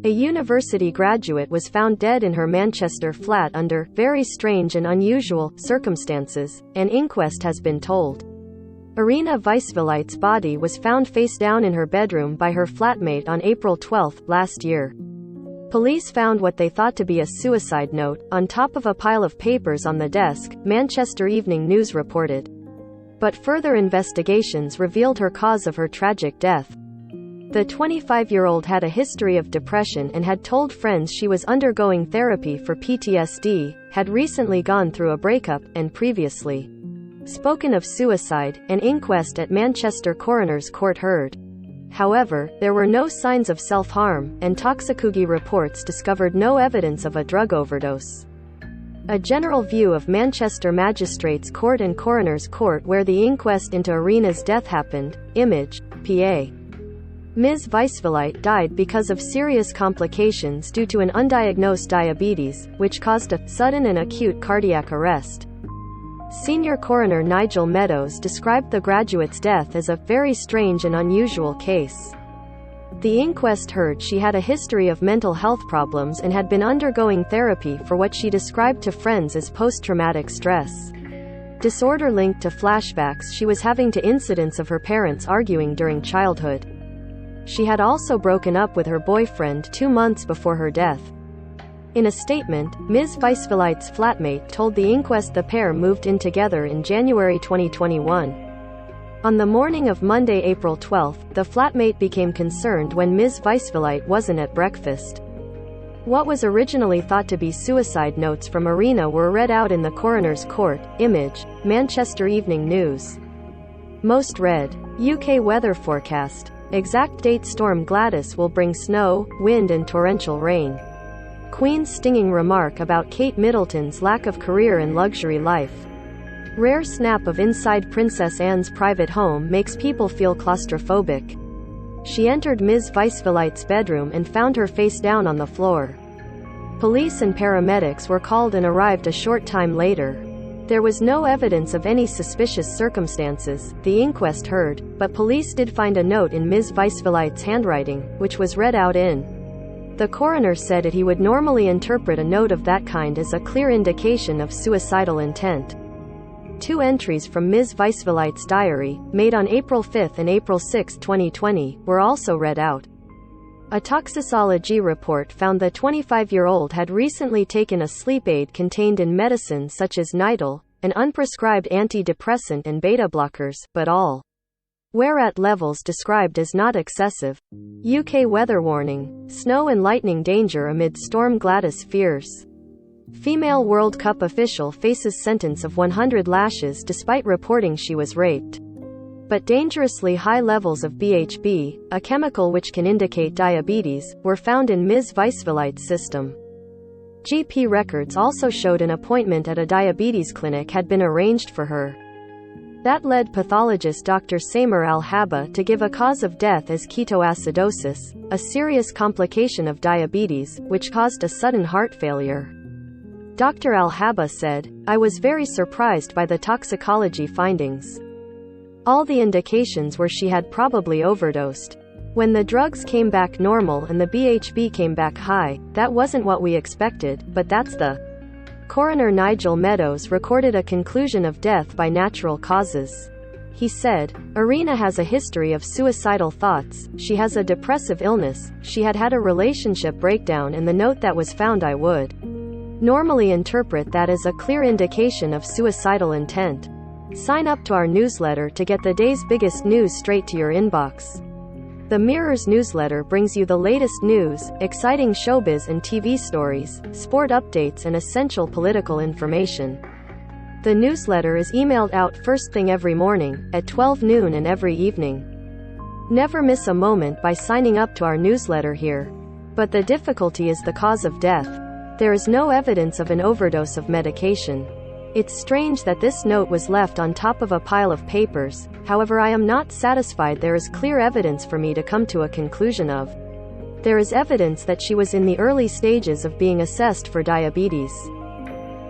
A university graduate was found dead in her Manchester flat under very strange and unusual circumstances, an inquest has been told. Irina Weiswilite's body was found face down in her bedroom by her flatmate on April 12 last year. Police found what they thought to be a suicide note on top of a pile of papers on the desk, Manchester Evening News reported. But further investigations revealed her cause of her tragic death. The 25-year-old had a history of depression and had told friends she was undergoing therapy for PTSD, had recently gone through a breakup, and previously spoken of suicide, an inquest at Manchester Coroner's Court heard. However, there were no signs of self-harm, and toxicology reports discovered no evidence of a drug overdose. A general view of Manchester Magistrates' Court and Coroner's Court where the inquest into Irina's death happened. Image, PA. Ms. Weiswilite died because of serious complications due to an undiagnosed diabetes, which caused a sudden and acute cardiac arrest. Senior Coroner Nigel Meadows described the graduate's death as a very strange and unusual case. The inquest heard she had a history of mental health problems and had been undergoing therapy for what she described to friends as post-traumatic stress disorder linked to flashbacks she was having to incidents of her parents arguing during childhood. She had also broken up with her boyfriend 2 months before her death. In a statement, Ms. Weiswilite's flatmate told the inquest the pair moved in together in January 2021. On the morning of Monday, April 12, the flatmate became concerned when Ms. Weiswilite wasn't at breakfast. What was originally thought to be suicide notes from Irina were read out in the coroner's court. Image, Manchester Evening News. Most read. UK weather forecast. Exact date: Storm Gladys will bring snow, wind and torrential rain. Queen's stinging remark about Kate Middleton's lack of career and luxury life. Rare snap of inside Princess Anne's private home makes people feel claustrophobic. She entered Ms. Weiswilite's bedroom and found her face down on the floor. Police and paramedics were called and arrived a short time later. There was no evidence of any suspicious circumstances, the inquest heard, but police did find a note in Ms. Weiswilite's handwriting, which was read out in. The coroner said that he would normally interpret a note of that kind as a clear indication of suicidal intent. 2 entries from Ms. Weiswilite's diary, made on April 5 and April 6, 2020, were also read out. A toxicology report found the 25-year-old had recently taken a sleep aid contained in medicines such as Nidal, an unprescribed antidepressant and beta blockers, but all were at levels described as not excessive. UK weather warning: snow and lightning danger amid Storm Gladys fears. Female World Cup official faces sentence of 100 lashes despite reporting she was raped. But dangerously high levels of BHB, a chemical which can indicate diabetes, were found in Ms. Weiswilite's system. GP records also showed an appointment at a diabetes clinic had been arranged for her. That led pathologist Dr. Samer Al-Haba to give a cause of death as ketoacidosis, a serious complication of diabetes, which caused a sudden heart failure. Dr. Al-Haba said, "I was very surprised by the toxicology findings. All the indications were she had probably overdosed. When the drugs came back normal and the BHB came back high, that wasn't what we expected, but that's the..." Coroner Nigel Meadows recorded a conclusion of death by natural causes. He said, "Irina has a history of suicidal thoughts, she has a depressive illness, she had had a relationship breakdown, and the note that was found I would normally interpret that as a clear indication of suicidal intent." Sign up to our newsletter to get the day's biggest news straight to your inbox. The Mirror's newsletter brings you the latest news, exciting showbiz and TV stories, sport updates and essential political information. The newsletter is emailed out first thing every morning, at 12 noon and every evening. Never miss a moment by signing up to our newsletter here. But the difficulty is the cause of death. There is no evidence of an overdose of medication. It's strange that this note was left on top of a pile of papers, however I am not satisfied there is clear evidence for me to come to a conclusion of. There is evidence that she was in the early stages of being assessed for diabetes.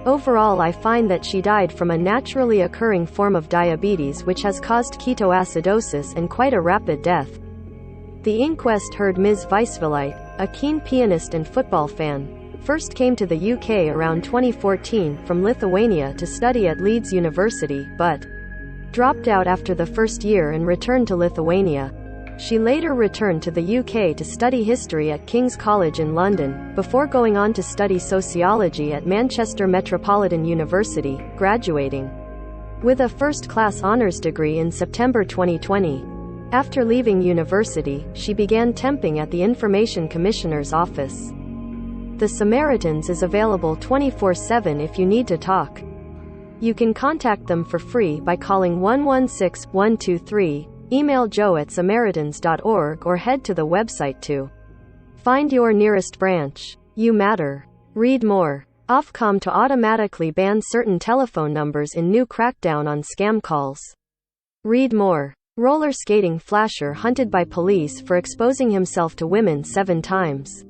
Overall I find that she died from a naturally occurring form of diabetes which has caused ketoacidosis and quite a rapid death. The inquest heard Ms. Weiswilite, a keen pianist and football fan, first came to the UK around 2014 from Lithuania to study at Leeds University, but dropped out after the first year and returned to Lithuania. She later returned to the UK to study history at King's College in London, before going on to study sociology at Manchester Metropolitan University, graduating with a first-class honours degree in September 2020. After leaving university, she began temping at the Information Commissioner's office. The Samaritans is available 24/7 if you need to talk. You can contact them for free by calling 116-123, email joe@samaritans.org, or head to the website to find your nearest branch. You matter. Read more. Ofcom to automatically ban certain telephone numbers in new crackdown on scam calls. Read more. Roller skating flasher hunted by police for exposing himself to women 7 times.